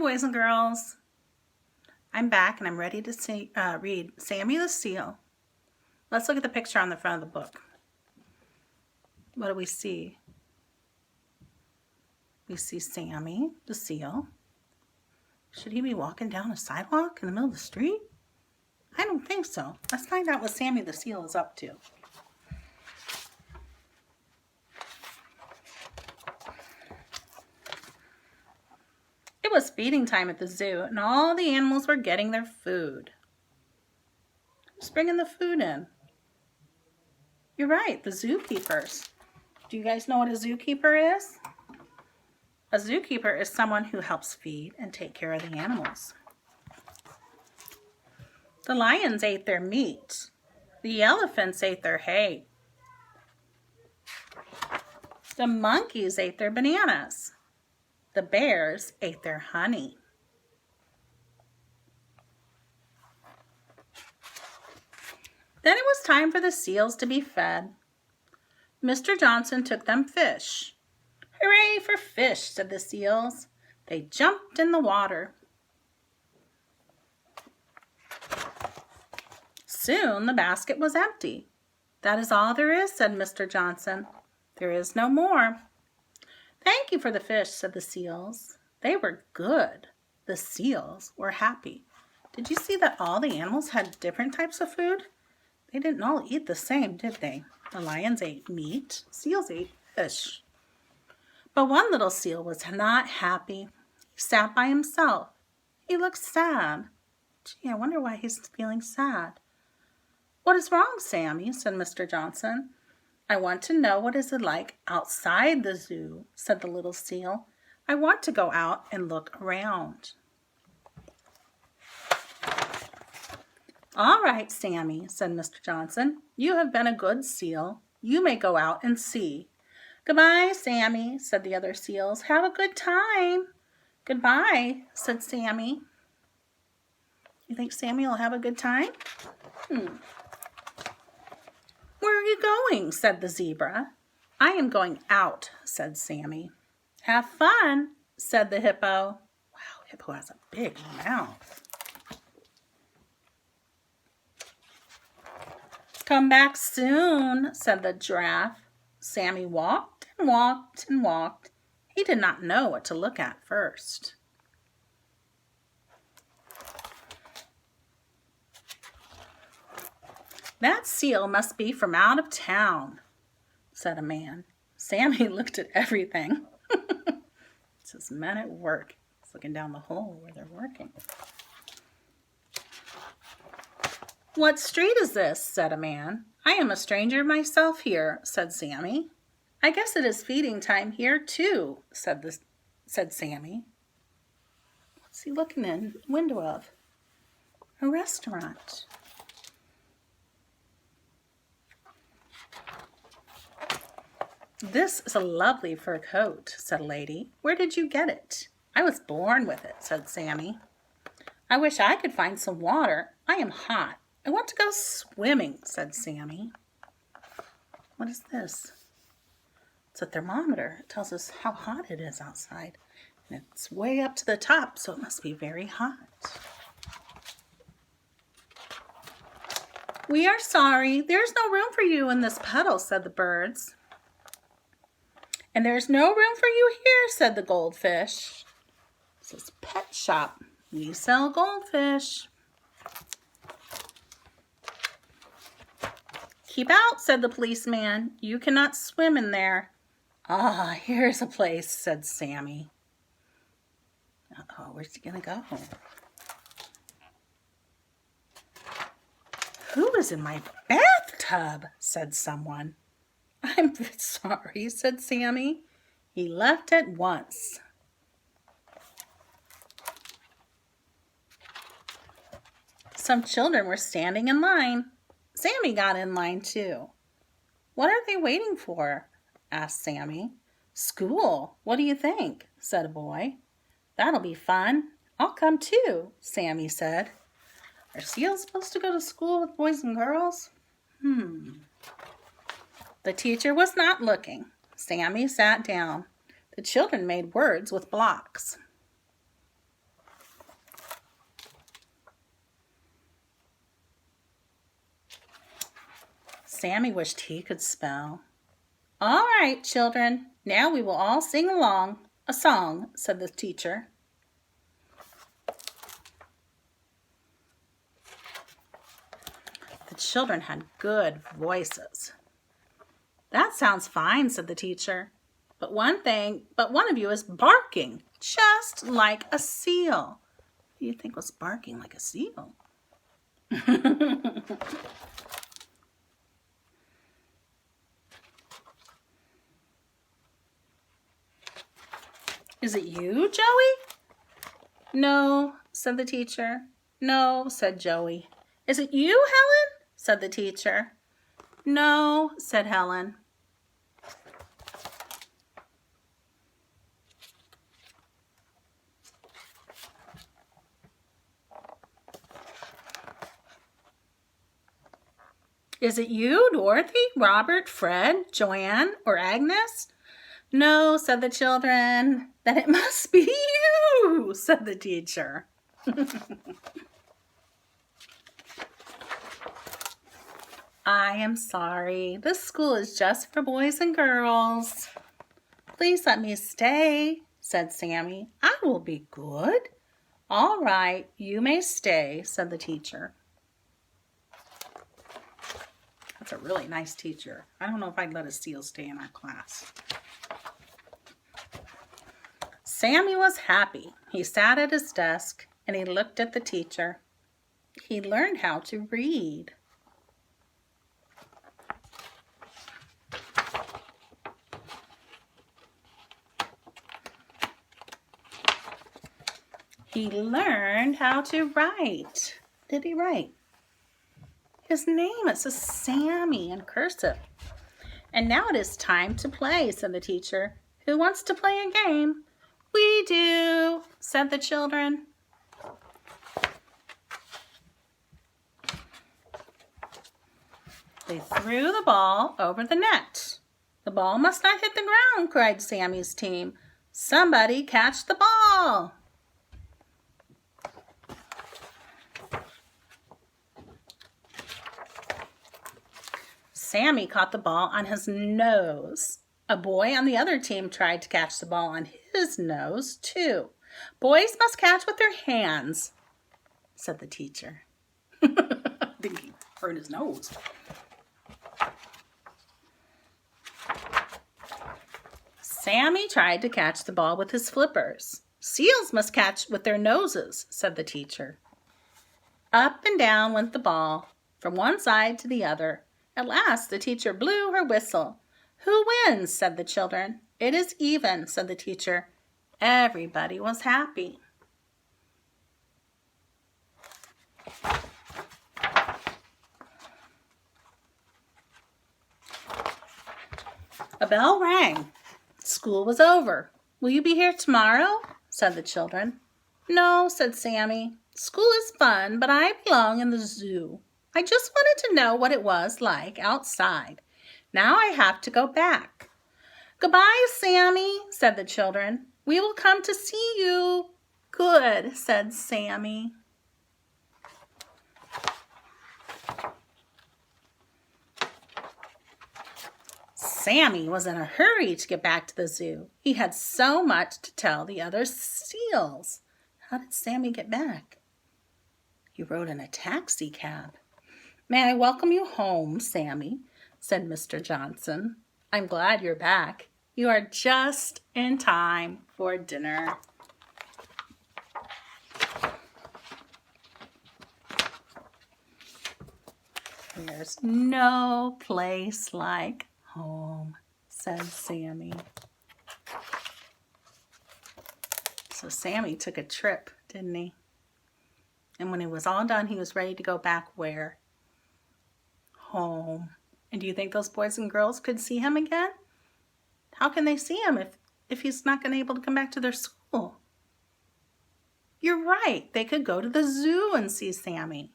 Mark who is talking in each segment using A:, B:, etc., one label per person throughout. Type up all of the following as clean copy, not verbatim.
A: boys and girls. I'm back and I'm ready to read Sammy the Seal. Let's look at the picture on the front of the book. What do we see? We see Sammy the Seal. Should he be walking down a sidewalk in the middle of the street? I don't think so. Let's find out what Sammy the Seal is up to. It was feeding time at the zoo, and all the animals were getting their food. Who's bringing the food in? You're right, the zookeepers. Do you guys know what a zookeeper is? A zookeeper is someone who helps feed and take care of the animals. The lions ate their meat. The elephants ate their hay. The monkeys ate their bananas. The bears ate their honey. Then it was time for the seals to be fed. Mr. Johnson took them fish. Hooray for fish, said the seals. They jumped in the water. Soon the basket was empty. That is all there is, said Mr. Johnson. There is no more. Thank you for the fish, said the seals. They were good. The seals were happy. Did you see that all the animals had different types of food? They didn't all eat the same, did they? The lions ate meat. Seals ate fish. But one little seal was not happy. He sat by himself. He looked sad. Gee, I wonder why he's feeling sad. What is wrong, Sammy? Said Mr. Johnson. I want to know what is it like outside the zoo, said the little seal. I want to go out and look around. All right, Sammy, said Mr. Johnson. You have been a good seal. You may go out and see. Goodbye, Sammy, said the other seals. Have a good time. Goodbye, said Sammy. You think Sammy will have a good time? Where are you going? Said the zebra. I am going out, said Sammy. Have fun, said the hippo. Wow, hippo has a big mouth. Come back soon, said the giraffe. Sammy walked and walked and walked. He did not know what to look at first. That seal must be from out of town, said a man. Sammy looked at everything. It says men at work. He's looking down the hole where they're working. What street is this? Said a man. I am a stranger myself here, said Sammy. I guess it is feeding time here too, said Sammy. What's he looking in the window of? A restaurant. This is a lovely fur coat, said a lady. Where did you get it? I was born with it, said Sammy. I wish I could find some water. I am hot. I want to go swimming, said Sammy. What is this? It's a thermometer. It tells us how hot it is outside. And it's way up to the top, so it must be very hot. We are sorry. There's no room for you in this puddle, said the birds. And there's no room for you here, said the goldfish. This is pet shop. We sell goldfish. Keep out, said the policeman. You cannot swim in there. Ah, here's a place, said Sammy. Uh-oh, where's he gonna go? Who is in my bathtub? Said someone. I'm sorry, said Sammy. He left at once. Some children were standing in line. Sammy got in line too. What are they waiting for? Asked Sammy. School. What do you think? Said a boy. That'll be fun. I'll come too, Sammy said. Are seals supposed to go to school with boys and girls? The teacher was not looking. Sammy sat down. The children made words with blocks. Sammy wished he could spell. All right, children, now we will all sing along a song, said the teacher. The children had good voices. That sounds fine, said the teacher. But one of you is barking, just like a seal. Who do you think was barking like a seal? Is it you, Joey? No, said the teacher. No, said Joey. Is it you, Helen? Said the teacher. No, said Helen. Is it you, Dorothy, Robert, Fred, Joanne, or Agnes? No, said the children. Then it must be you, said the teacher. I am sorry. This school is just for boys and girls. Please let me stay, said Sammy. I will be good. All right, you may stay, said the teacher. That's a really nice teacher. I don't know if I'd let a seal stay in our class. Sammy was happy. He sat at his desk and he looked at the teacher. He learned how to read. He learned how to write. Did he write? His name, it says Sammy in cursive. And now it is time to play, said the teacher. Who wants to play a game? We do, said the children. They threw the ball over the net. The ball must not hit the ground, cried Sammy's team. Somebody catch the ball. Sammy caught the ball on his nose. A boy on the other team tried to catch the ball on his nose, too. Boys must catch with their hands, said the teacher. I think he hurt his nose. Sammy tried to catch the ball with his flippers. Seals must catch with their noses, said the teacher. Up and down went the ball, from one side to the other. At last the teacher blew her whistle. Who wins? Said the children. It is even, said the teacher. Everybody was happy. A bell rang. School was over. Will you be here tomorrow? Said the children. No, said Sammy. School is fun, but I belong in the zoo. I just wanted to know what it was like outside. Now I have to go back. Goodbye, Sammy, said the children. We will come to see you. Good, said Sammy. Sammy was in a hurry to get back to the zoo. He had so much to tell the other seals. How did Sammy get back? He rode in a taxi cab. May I welcome you home, Sammy, said Mr. Johnson. I'm glad you're back. You are just in time for dinner. There's no place like home, said Sammy. So Sammy took a trip, didn't he? And when it was all done, he was ready to go back where? Home. And do you think those boys and girls could see him again? How can they see him if he's not going to be able to come back to their school? You're right. They could go to the zoo and see Sammy.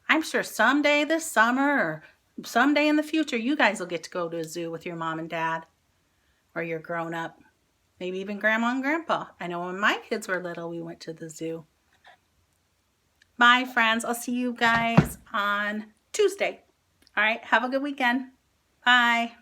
A: I'm sure someday this summer or someday in the future, you guys will get to go to a zoo with your mom and dad, or you're grown up. Maybe even grandma and grandpa. I know when my kids were little, we went to the zoo. Bye, friends. I'll see you guys on Tuesday. All right, have a good weekend. Bye.